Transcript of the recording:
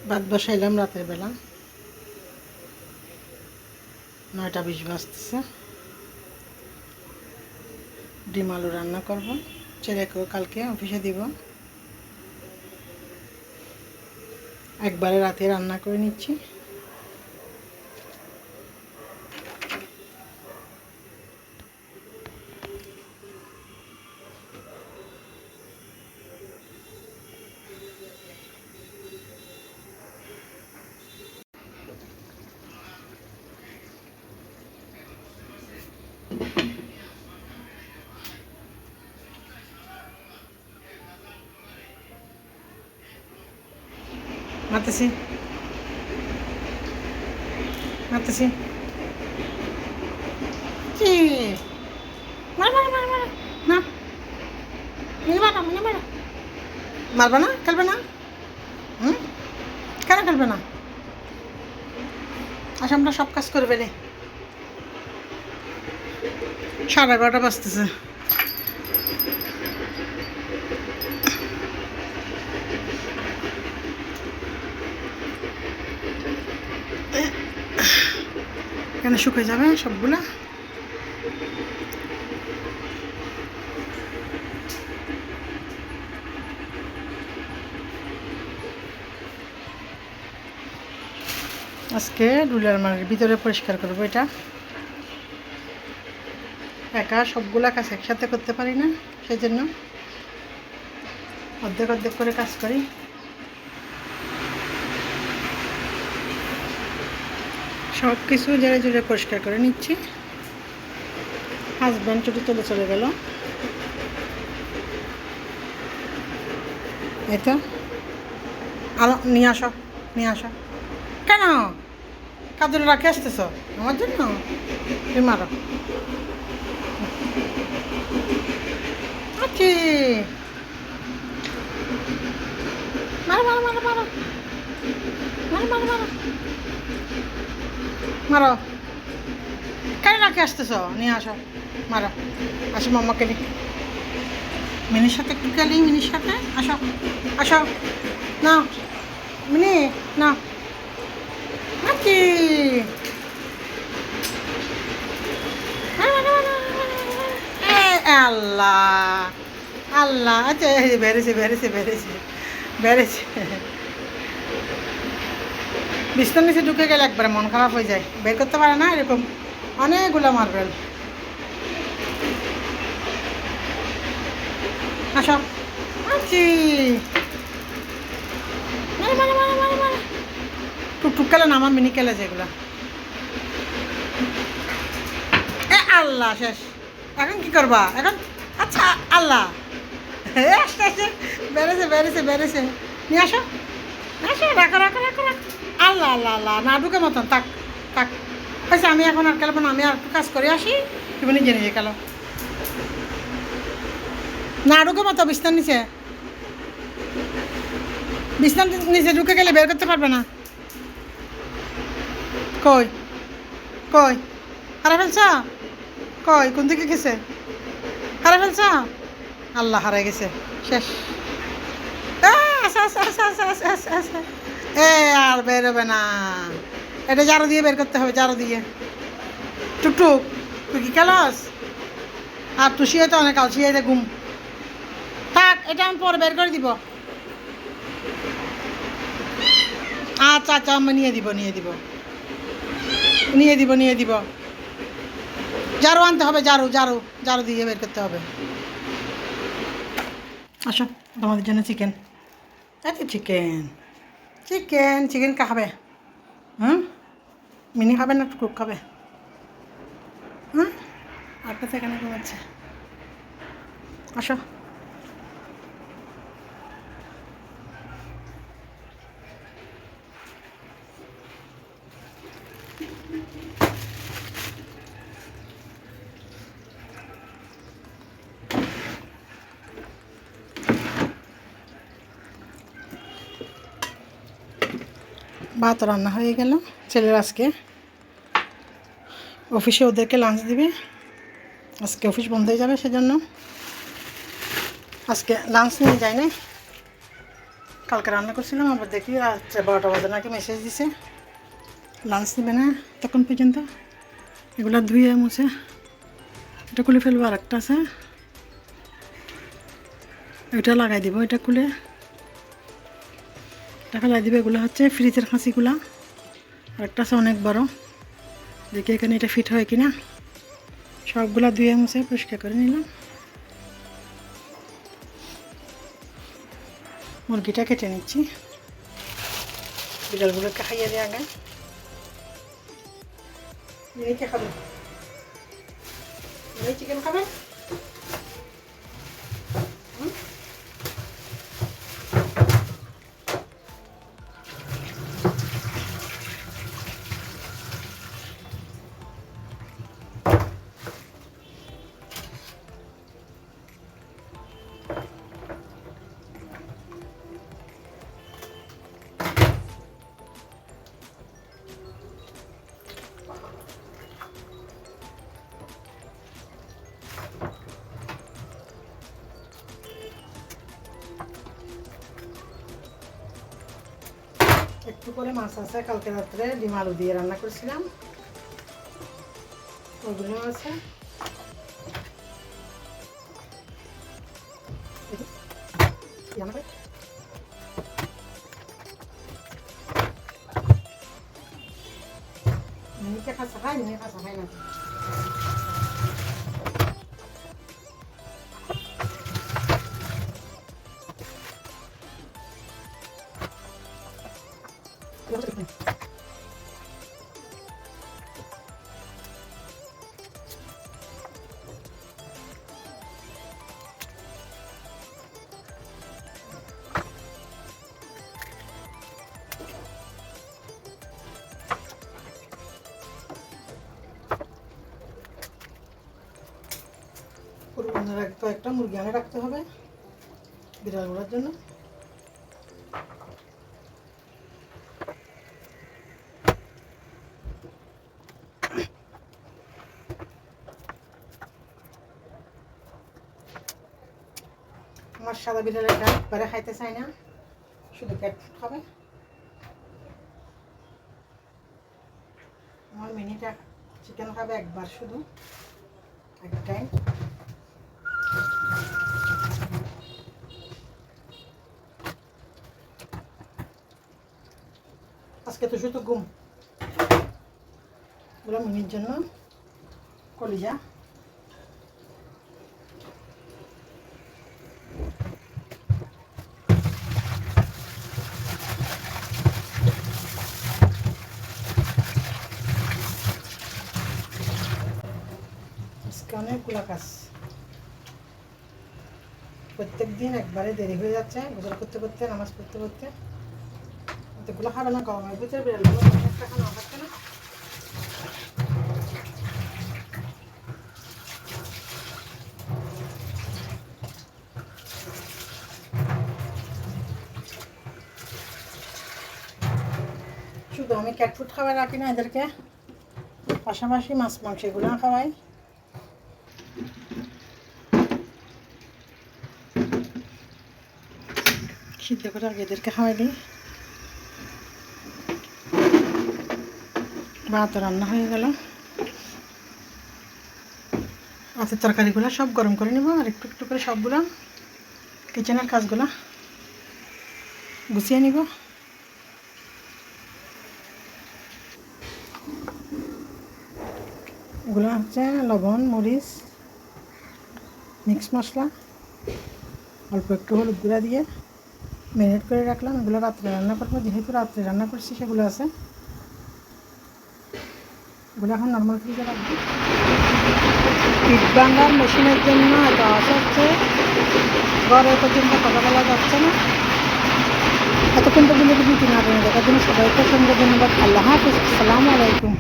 ভাত বসাইলাম রাতের বেলা, 9টা 20 বাজতেছে। ডিম আলু রান্না করব, ছেলেকেও কালকে অফিসে দিব। একবারে রাতে রান্না করে নিচ্ছি। মারতেছি মারতেছি, কি মার মার মার মার না, মারবা না, খেলবে না। হুম, কেন খেলবে না? আচ্ছা, আমরা সব কাজ করে ফেলি। 11:30 বাজতেছে। এখানে শুকিয়ে যাবে সবগুলা। আজকে রুলার মারের ভিতরে পরিষ্কার করবো। এটা একা সবগুলা কাজ একসাথে করতে পারি না, সেই জন্য অর্ধেক অর্ধেক করে কাজ করি। সব কিছু জেরে জুড়ে পরিষ্কার করে নিচ্ছি। হাজব্যান্ড ছুটি চলে গেল। এই তো আলো নিয়ে আসো, নিয়ে আসো। কেন কাজুরে রাখে আসতেছ আমার জন্য? তুমি মারো। আচ্ছি, মারো মারো মারো মারো মারো মারো মারো মারো। কেন রাখে আসতেছ? নিয়ে আসো, মারো। আসো মাম্মাকে নি, মিনির সাথে একটু খেলি। মিনির সাথে আসো, আসো না মিনি, না আচ্ছি। আল্লাহ আল্লাহ, আচ্ছা বেড়েছে বেড়েছে বেড়েছে বেড়েছে। বিছনার নিচে ঢুকে গেলে একবারে মন খারাপ হয়ে যায়, বের করতে পারে না। এরকম অনেকগুলো মার্বেল। আসো আচ্ছি, টুকটুক খেলে না, আমার মিনি খেলে যেগুলো। এ আল্লাহ, শেষ। এখন কি করবা এখন? আচ্ছা আল্লাহ, আস্তে আস্তে বেড়েছে বেড়েছে বেড়েছে। নিয়ে আসো, আসো, রাখো রাখো রাখো রাখো। আল্লাহ আল্লাহ আল্লাহ, না ঢুকে মতন থাক থাক। আচ্ছা, আমি এখন আর খেলবো না, আমি আর একটু কাজ করে আসি। তুমি নিজে নিজে খেলো। না ঢুকে মতো বিছনার নিচে, বিছনার নিচে ঢুকে গেলে বের করতে পারবে না। কই কই হারা ফেলছ? কই কোন দিকে গেছে? হারা ফেলছ? আল্লাহ, হারাই গেছে, শেষ। এ আর বেরোবে না, এটা জারো দিয়ে বের করতে হবে, জারো দিয়ে। টুকটুক, তুই কি খেলস? আর তুই শুয়ে তো অনেক আলসি, হয়ে ঘুম থাক। এটা আমি পরে বের করে দিব। আচ্ছা আচ্ছা, আমি নিয়ে দিব নিয়ে দিব নিয়ে দিব নিয়ে দিব। ঝাড়ু আনতে হবে, ঝাড়ু ঝাড়ু ঝাড়ু দিয়ে বের করতে হবে। আসো, তোমাদের জন্য চিকেন। আচ্ছা, চিকেন চিকেন চিকেন খাবে? হুম, মিনি খাবে না টুকটুক খাবে? হুম, আপনার এখানে ঘুমাচ্ছে। আসো, ভাত রান্না হয়ে গেল। ছেলের আজকে অফিসে ওদেরকে লাঞ্চ দিবে। আজকে অফিস বন্ধ হয়ে যাবে, সেজন্য আজকে লাঞ্চ নিয়ে যায় না। কালকে রান্না করছিলাম, আবার দেখি রাত্রে 12টা বাজে নাকি মেসেজ দিছে লাঞ্চ দেবে না তখন পর্যন্ত। এগুলো ধুয়ে মুছে এটা খুলে ফেলবো। আর একটা আছে, এটা লাগাই দিব, এটা খুলে এটা ফেলাই দিবে। এগুলো হচ্ছে ফ্রিজের খাঁচিগুলা। আর একটা আছে অনেক বড়, দেখি এখানে এটা ফিট হয় কিনা। সবগুলা ধুয়ে মুছে পরিষ্কার করে নিলাম। মুরগিটা কেটে নিচ্ছি, বিড়ালগুলোকে খাইয়ে দিয়ে আগে। কে খাবে? চিকেন খাবে? একটু করে মাছ আছে, কালকে রাত্রে ডিম আলু দিয়ে রান্না করেছিলাম, ওগুলো আছে। খাসা খাই না। কয়েকটা মুরগি আনে রাখতে হবে বিড়ালগুলোর জন্য। আমার সাদা বিড়ালের একবারে খাইতে চাই না, শুধু ক্যাট ফুড খাবে। আমার মিনিটা চিকেন খাবে একবার, শুধু একটাই। আজকে তো শুধু ঘুম। বলো মিনির জন্য কলিজা। অনেকগুলো কাজ, প্রত্যেক দিন একবারে দেরি হয়ে যাচ্ছে, গোসল করতে করতে, নামাজ পড়তে করতে। অতগুলো খাবে না, গরমের ভিতরে বিড়ালগুলো একটা খাওয়া খাচ্ছে না। শুধু আমি ক্যাট ফুড খাবার রাখি না এদেরকে, পাশাপাশি মাছ মাংস এগুলো খাওয়াই। সিদ্ধ করে আগে এদেরকে খাওয়াই দিই। ভাত রান্না হয়ে গেল, রাতের তরকারিগুলো সব গরম করে নেব। আর একটু একটু করে সবগুলো কিচেনের কাজগুলো গুছিয়ে নিব। এগুলো হচ্ছে লবণ, মরিচ, মিক্স মশলা, অল্প একটু হলুদ গুঁড়া দিয়ে ম্যারিনেট করে রাখলাম। এগুলো রাত্রে রান্না করবো, যেহেতু রাত্রে রান্না করছি সেগুলো আছে। এগুলো এখন নর্মাল ফ্রিজে রাখবো। পিঠ ভাঙার মেশিনের জন্য এত আওয়াজ হচ্ছে, ঘরে পর্যন্ত কথা বলা যাচ্ছে না। এতক্ষণ পর্যন্ত ভিডিওটি না দেখার জন্য সবাইকে সঙ্গে ধন্যবাদ। আল্লাহ হাফিজ, আসসালামু আলাইকুম।